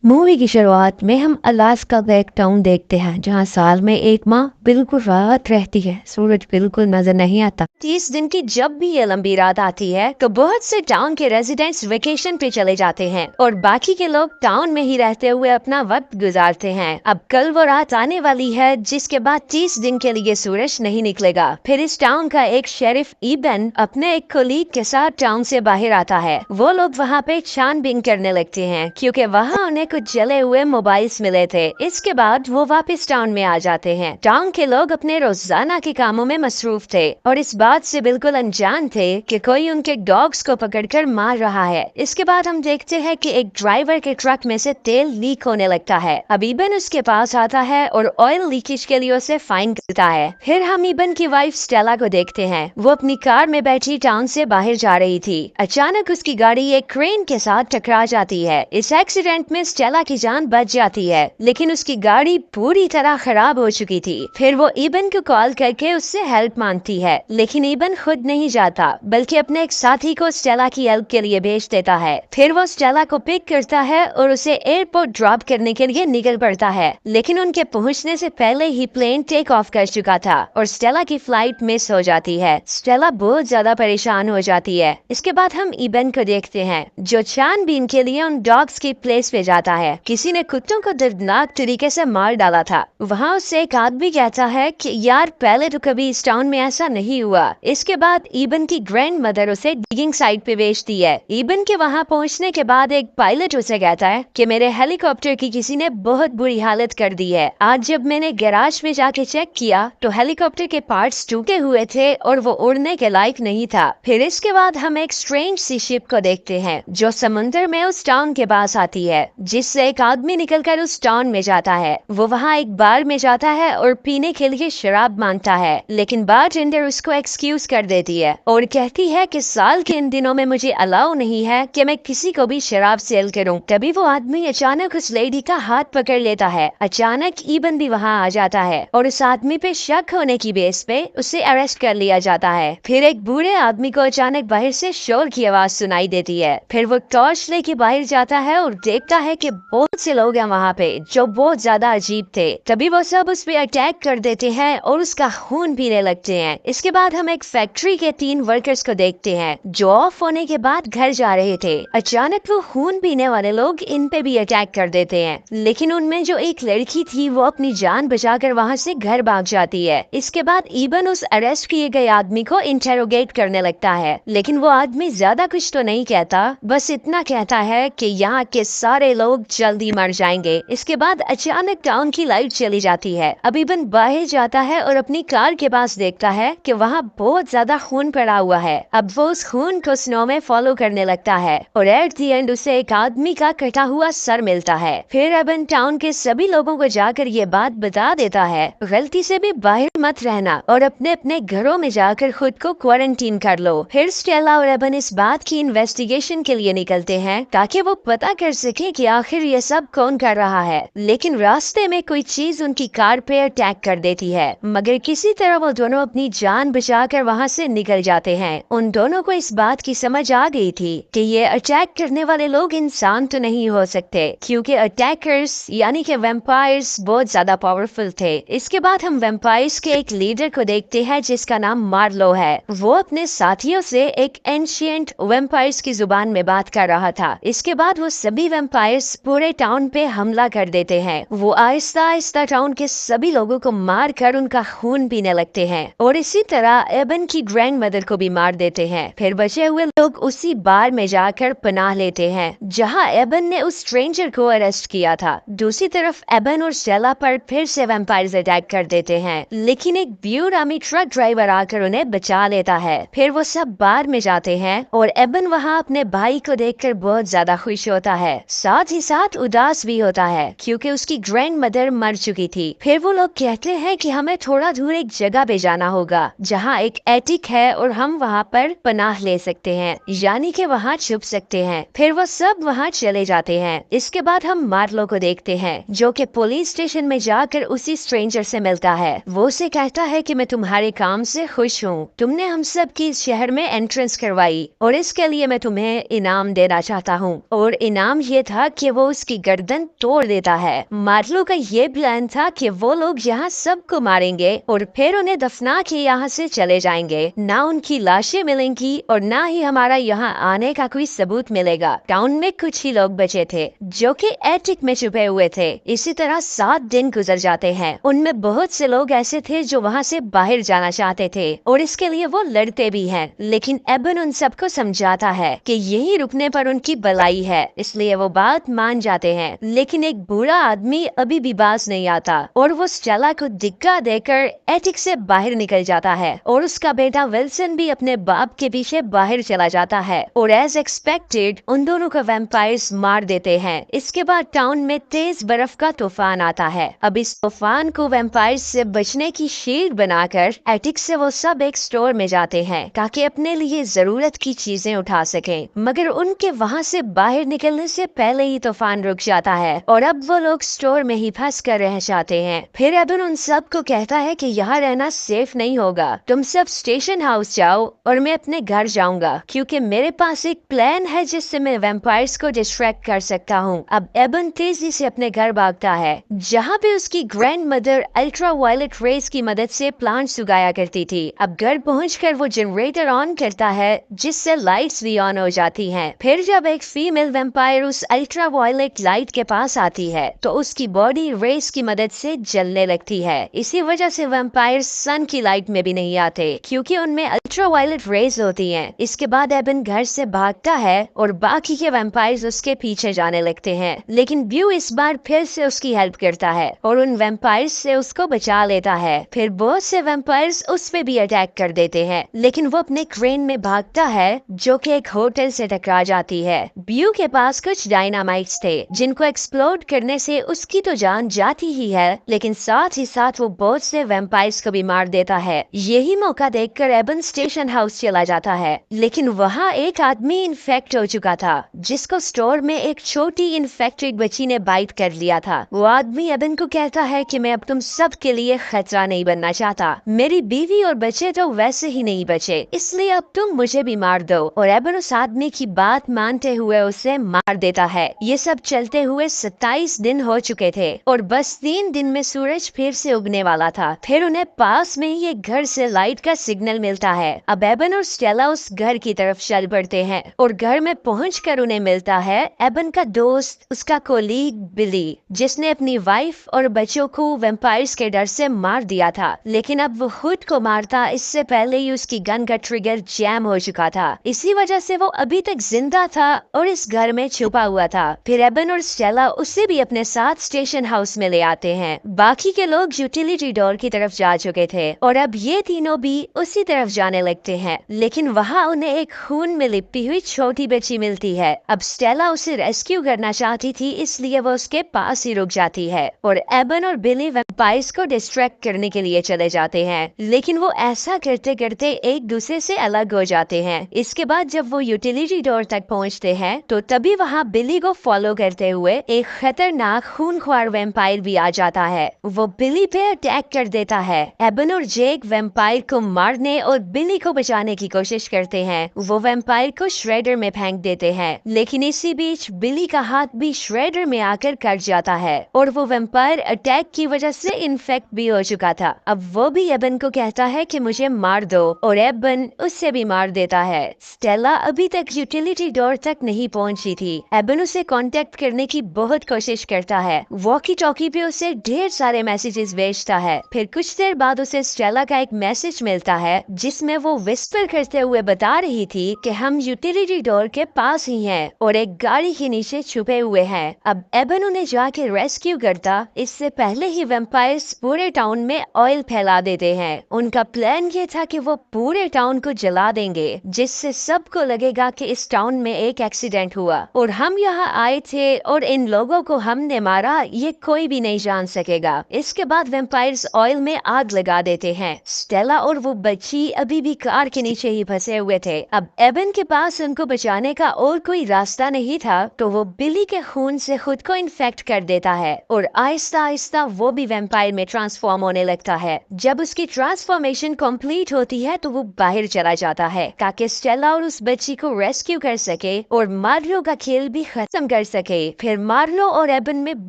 Movie की शुरुआत में हम अलास्का का एक टाउन देखते हैं जहां साल में एक माह बिल्कुल रात रहती है। सूरज बिल्कुल नजर नहीं आता। 30 दिन की जब भी ये लंबी रात आती है तो बहुत से टाउन के रेजिडेंट्स वेकेशन पे चले जाते हैं और बाकी के लोग टाउन में ही रहते हुए अपना वक्त गुजारते हैं। अब कल वो रात आने वाली है जिसके बाद 30 दिन के लिए सूरज नहीं निकलेगा। फिर इस टाउन का एक शेरिफ इबन अपने एक कोलीग के साथ टाउन से बाहर आता है। वो लोग वहाँ पे छानबीन करने लगते हैं क्योंकि वहाँ उन्हें कुछ जले हुए मोबाइल्स मिले थे। इसके बाद वो वापस टाउन में आ जाते हैं। टाउन के लोग अपने रोजाना के कामों में मसरूफ थे और इस बात से बिल्कुल अनजान थे कि कोई उनके डॉग्स को पकड़कर मार रहा है। इसके बाद हम देखते हैं कि एक ड्राइवर के ट्रक में से तेल लीक होने लगता है। अब इबन उसके पास आता है और ऑयल लीकेज के लिए उसे फाइन करता है। फिर हम इबन की वाइफ स्टेला को देखते हैं। वो अपनी कार में बैठी टाउन से बाहर जा रही थी। अचानक उसकी गाड़ी एक क्रेन के साथ टकरा जाती है। इस एक्सीडेंट में स्टेला की जान बच जाती है लेकिन उसकी गाड़ी पूरी तरह खराब हो चुकी थी। फिर वो इबन को कॉल करके उससे हेल्प मांगती है लेकिन इबन खुद नहीं जाता बल्कि अपने एक साथी को स्टेला की हेल्प के लिए भेज देता है। फिर वो स्टेला को पिक करता है और उसे एयरपोर्ट ड्रॉप करने के लिए निकल पड़ता है लेकिन उनके पहुंचने से पहले ही प्लेन टेक ऑफ कर चुका था और स्टेला की फ्लाइट मिस हो जाती है। स्टेला बहुत ज्यादा परेशान हो जाती है। इसके बाद हम इबन को देखते हैं जो छानबीन के लिए उन डॉग्स की प्लेस पे जाता है। किसी ने कुत्तों को दर्दनाक तरीके से मार डाला था। वहाँ उससे एक आदमी कहता है कि यार पहले तो कभी इस टाउन में ऐसा नहीं हुआ। इसके बाद इबन की ग्रैंड मदर उसे डिगिंग साइट पे भेजती है। इबन के वहाँ पहुँचने के बाद एक पायलट उसे कहता है कि मेरे हेलीकॉप्टर की किसी ने बहुत बुरी हालत कर दी है। आज जब मैंने गैराज में जाके चेक किया तो हेलीकॉप्टर के पार्ट्स टूटे हुए थे और वो उड़ने के लायक नहीं था। फिर इसके बाद हम एक स्ट्रेंज सी शिप को देखते हैं जो समुद्र में उस टाउन के पास आती है जिससे एक आदमी निकलकर उस टाउन में जाता है। वो वहाँ एक बार में जाता है और पीने के लिए शराब मांगता है लेकिन बारटेंडर उसको एक्सक्यूज कर देती है और कहती है कि साल के इन दिनों में मुझे अलाउ नहीं है कि मैं किसी को भी शराब सेल करूं। तभी वो आदमी अचानक उस लेडी का हाथ पकड़ लेता है। अचानक इबन भी वहाँ आ जाता है और उस आदमी पे शक होने की बेस पे उसे अरेस्ट कर लिया जाता है। फिर एक बूढ़े आदमी को अचानक बाहर से शोर की आवाज सुनाई देती है। फिर वो टॉर्च लेके बाहर जाता है और देखता है कि बहुत से लोग हैं वहाँ पे जो बहुत ज्यादा अजीब थे। तभी वो सब उस पे अटैक कर देते हैं और उसका खून पीने लगते हैं। इसके बाद हम एक फैक्ट्री के 3 वर्कर्स को देखते हैं जो ऑफ होने के बाद घर जा रहे थे। अचानक वो खून पीने वाले लोग इन पे भी अटैक कर देते हैं लेकिन उनमें जो एक लड़की थी वो अपनी जान बचाकर वहाँ से घर भाग जाती है। इसके बाद इबन उस अरेस्ट किए गए आदमी को इंटेरोगेट करने लगता है लेकिन वो आदमी ज्यादा कुछ तो नहीं कहता, बस इतना कहता है कि यहाँ के सारे लोग जल्दी मर जाएंगे। इसके बाद अचानक टाउन की लाइट चली जाती है। अब इबन बाहर जाता है और अपनी कार के पास देखता है कि वहाँ बहुत ज्यादा खून पड़ा हुआ है। अब वो उस खून को स्नो में फॉलो करने लगता है और एट दी एंड उसे एक आदमी का कटा हुआ सर मिलता है। फिर इबन टाउन के सभी लोगों को जाकर ये बात बता देता है गलती से भी बाहर मत रहना और अपने अपने घरों में जाकर खुद को क्वारंटीन कर लो। फिर स्टेला और इबन इस बात की इन्वेस्टिगेशन के लिए निकलते हैं ताकि वो पता कर सके कि आखिर ये सब कौन कर रहा है। लेकिन रास्ते में कोई चीज उनकी कार पे अटैक कर देती है मगर किसी तरह वो दोनों अपनी जान बचाकर वहाँ से निकल जाते हैं। उन दोनों को इस बात की समझ आ गई थी कि ये अटैक करने वाले लोग इंसान तो नहीं हो सकते क्योंकि अटैकर्स यानी कि वैम्पायर्स बहुत ज्यादा पावरफुल थे। इसके बाद हम वैम्पायर्स के एक लीडर को देखते हैं जिसका नाम मार्लो है। वो अपने साथियों से एक एंशिएंट वैम्पायर्स की जुबान में बात कर रहा था। इसके बाद वो सभी वैम्पायर्स पूरे टाउन पे हमला कर देते हैं। वो आहिस्ता आहिस्ता टाउन के सभी लोगों को मार कर उनका खून पीने लगते हैं और इसी तरह एबन की ग्रैंड मदर को भी मार देते हैं। फिर बचे हुए लोग उसी बार में जाकर पनाह लेते हैं जहां एबन ने उस स्ट्रेंजर को अरेस्ट किया था। दूसरी तरफ एबन और स्टेला पर फिर से वैम्पायर्स अटैक कर देते हैं लेकिन एक ब्यूरामी ट्रक ड्राइवर आकर उन्हें बचा लेता है। फिर वो सब बार में जाते हैं और एबन वहाँ अपने भाई को देखकर बहुत ज्यादा खुश होता है, साथ ही साथ उदास भी होता है क्योंकि उसकी ग्रैंड मदर मर चुकी थी। फिर वो लोग कहते हैं कि हमें थोड़ा दूर एक जगह पे जाना होगा जहाँ एक एटिक है और हम वहाँ पर पनाह ले सकते हैं यानी कि वहाँ छुप सकते हैं। फिर वो सब वहाँ चले जाते हैं। इसके बाद हम मार्लो को देखते हैं जो कि पुलिस स्टेशन में जाकर उसी स्ट्रेंजर से मिलता है। वो उसे कहता है कि मैं तुम्हारे काम से खुश हूँ, तुमने हम सब की इस शहर में एंट्रेंस करवाई और इसके लिए मैं तुम्हें इनाम देना चाहता हूँ। और इनाम ये था कि वो उसकी गर्दन तोड़ देता है। मार्लो का ये प्लान था कि वो लोग यहाँ सबको मारेंगे और फिर उन्हें दफना के यहाँ से चले जाएंगे। ना उनकी लाशें मिलेंगी और ना ही हमारा यहाँ आने का कोई सबूत मिलेगा। टाउन में कुछ ही लोग बचे थे जो कि एटिक में छुपे हुए थे। इसी तरह 7 दिन गुजर जाते हैं। उनमें बहुत से लोग ऐसे थे जो वहाँ से बाहर जाना चाहते थे और इसके लिए वो लड़ते भी हैं। लेकिन एबन उन सबको समझाता है कि यही रुकने पर उनकी भलाई है, इसलिए वो बात मान जाते हैं। लेकिन एक बुरा आदमी अभी भी बाज नहीं आता और वो स्टेला को धिक्का देकर एटिक से बाहर निकल जाता है और उसका बेटा विल्सन भी अपने बाप के पीछे बाहर चला जाता है और एज एक्सपेक्टेड उन दोनों को वैम्पायर्स मार देते हैं। इसके बाद टाउन में तेज बर्फ का तूफान आता है। अब इस तूफान को वैम्पायर्स से बचने की शील्ड बनाकर एटिक से वो सब एक स्टोर में जाते हैं ताकि अपने लिए जरूरत की चीजें उठा सकें। मगर उनके वहाँ से बाहर निकलने से पहले ही तूफान रुक जाता है और अब वो लोग स्टोर में ही फंस कर रह जाते हैं। फिर एबन उन सब को कहता है कि यहाँ रहना सेफ नहीं होगा, तुम सब स्टेशन हाउस जाओ और मैं अपने घर जाऊंगा क्योंकि मेरे पास एक प्लान है जिससे मैं वैम्पायर्स को डिस्ट्रैक्ट कर सकता हूँ। अब एबन तेजी से अपने घर भागता है जहाँ पे उसकी grandmother ultraviolet rays की मदद से प्लांट्स उगाया करती थी। अब घर पहुंचकर वो जनरेटर ऑन करता है जिससे लाइट्स भी ऑन हो जाती हैं। फिर जब एक फीमेल वैम्पायर उस अल्ट्रा वायलेट लाइट के पास आती है तो उसकी बॉडी रेस की मदद से जलने लगती है। इसी वजह से वैम्पायर सन की लाइट में भी नहीं आते क्योंकि उनमें अल्ट्रा वायलेट रेज होती हैं। इसके बाद एबन घर से भागता है और बाकी के वैम्पायर्स उसके पीछे जाने लगते हैं। लेकिन ब्यू इस बार फिर से उसकी हेल्प करता है और उन वैम्पायर्स से उसको बचा लेता है। फिर बहुत से वैम्पायर्स उस पे भी अटैक कर देते हैं लेकिन वो अपने क्रेन में भागता है जो कि एक होटल से टकरा जाती है। ब्यू के पास कुछ डायनामाइट्स थे जिनको एक्सप्लोड करने से उसकी तो जान जाती ही है लेकिन साथ ही साथ वो बहुत से वैम्पायर्स को भी मार देता है। यही मौका देखकर एबन स्टेशन हाउस चला जाता है लेकिन वहाँ एक आदमी इन्फेक्ट हो चुका था जिसको स्टोर में एक छोटी इन्फेक्टेड बच्ची ने बाइट कर लिया था। वो आदमी एबन को कहता है कि मैं अब तुम सब के लिए खतरा नहीं बनना चाहता, मेरी बीवी और बच्चे तो वैसे ही नहीं बचे, इसलिए अब तुम मुझे भी मार दो। और एबन उस आदमी की बात मानते हुए उसे मार देता है। ये सब चलते हुए 27 दिन हो चुके थे और बस 3 दिन में सूरज फिर से उगने वाला था। फिर उन्हें पास में ही एक घर से लाइट का सिग्नल मिलता है। अब एबन और स्टेला उस घर की तरफ चल पड़ते हैं और घर में पहुंचकर उन्हें मिलता है एबन का दोस्त, उसका कोलीग बिली, जिसने अपनी वाइफ और बच्चों को वैम्पायर्स के डर से मार दिया था। लेकिन अब वो खुद को मारता इससे पहले ही उसकी गन का ट्रिगर जैम हो चुका था। इसी वजह से वो अभी तक जिंदा था और इस घर में छुपा हुआ था। फिर एबन और स्टेला उसे भी अपने साथ स्टेशन हाउस में ले आते हैं। बाकी के लोग यूटिलिटी डोर की तरफ जा चुके थे और अब ये तीनों भी उसी तरफ जाने लगते हैं लेकिन वहाँ उन्हें एक खून में लिपटी हुई छोटी बच्ची मिलती है। अब स्टेला उसे रेस्क्यू करना चाहती थी इसलिए वो उसके पास ही रुक जाती है और एबन और बिली वैम्पायर्स को डिस्ट्रैक्ट करने के लिए चले जाते हैं लेकिन वो ऐसा करते करते एक दूसरे से अलग हो जाते हैं। इसके बाद जब वो यूटिलिटी डोर तक पहुंचते हैं तो तभी वहाँ बिली को फॉलो करते हुए एक खतरनाक खूनख्वार वैम्पायर भी आ जाता है। वो बिली पे अटैक कर देता है। एबन और जेक वैम्पायर को मारने और बिली को बचाने की कोशिश करते हैं। वो वैम्पायर को श्रेडर में फेंक देते हैं लेकिन इसी बीच बिली का हाथ भी श्रेडर में आकर कट जाता है और वो वैम्पायर अटैक की वजह से इन्फेक्ट भी हो चुका था। अब वो भी एबन को कहता है कि मुझे मार दो और एबन उससे भी मार देता है। स्टेला अभी तक यूटिलिटी डोर तक नहीं पहुंची थी। एबन उसे कांटेक्ट करने की बहुत कोशिश करता है। वॉकी टॉकी पे उसे ढेर सारे मैसेजेस भेजता है। फिर कुछ देर बाद उसे स्टेला का एक मैसेज मिलता है जिसमें वो विस्पर करते हुए बता रही थी कि हम यूटिलिटी डोर के पास ही हैं और एक गाड़ी के नीचे छुपे हुए हैं। अब एबन उन्हें जाके रेस्क्यू करता इससे पहले ही वैम्पायर्स पूरे टाउन में ऑयल फैला देते हैं। उनका प्लान ये था कि वो पूरे टाउन को जला देंगे जिससे सबको लगेगा कि इस टाउन में एक एक्सीडेंट हुआ और हम यहाँ आए थे और इन लोगों को हमने मारा, ये कोई भी नहीं जान सकेगा। इसके बाद वैम्पायर्स ऑयल में आग लगा देते हैं। स्टेला और वो बच्ची अभी भी कार के नीचे ही फंसे हुए थे। अब एबन के पास उनको बचाने का और कोई रास्ता नहीं था तो वो बिली के खून से खुद को इन्फेक्ट कर देता है और आहिस्ता आहिस्ता वो भी वैम्पायर में ट्रांसफॉर्म होने लगता है। जब उसकी ट्रांसफॉर्मेशन कंप्लीट होती है तो वो बाहर चला जाता है ताकि स्टेला और उस बच्ची को रेस्क्यू कर सके और मारियो का खेल भी खत्म कर कर सके। फिर मार्लो और एबन में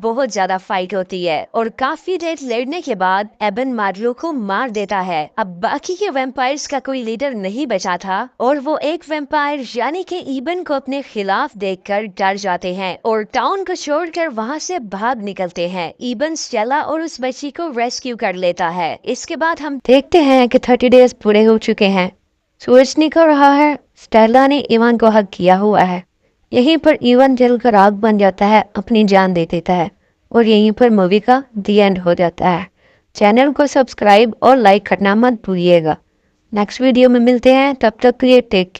बहुत ज्यादा फाइट होती है और काफी देर लड़ने के बाद एबन मार्लो को मार देता है। अब बाकी के वैम्पायर्स का कोई लीडर नहीं बचा था और वो एक वैम्पायर यानी कि ईबन को अपने खिलाफ देखकर डर जाते हैं और टाउन को छोड़कर वहां से भाग निकलते हैं। ईबन स्टेला और उस बच्ची को रेस्क्यू कर लेता है। इसके बाद हम देखते हैं कि 30 डेज पूरे हो चुके हैं। सूरज निकल रहा है। स्टेला ने इवान को हक किया हुआ है। यहीं पर इवान जलकर आग बन जाता है, अपनी जान दे देता है और यहीं पर मूवी का दी एंड हो जाता है। चैनल को सब्सक्राइब और लाइक करना मत भूलिएगा। नेक्स्ट वीडियो में मिलते हैं, तब तक के लिए टेक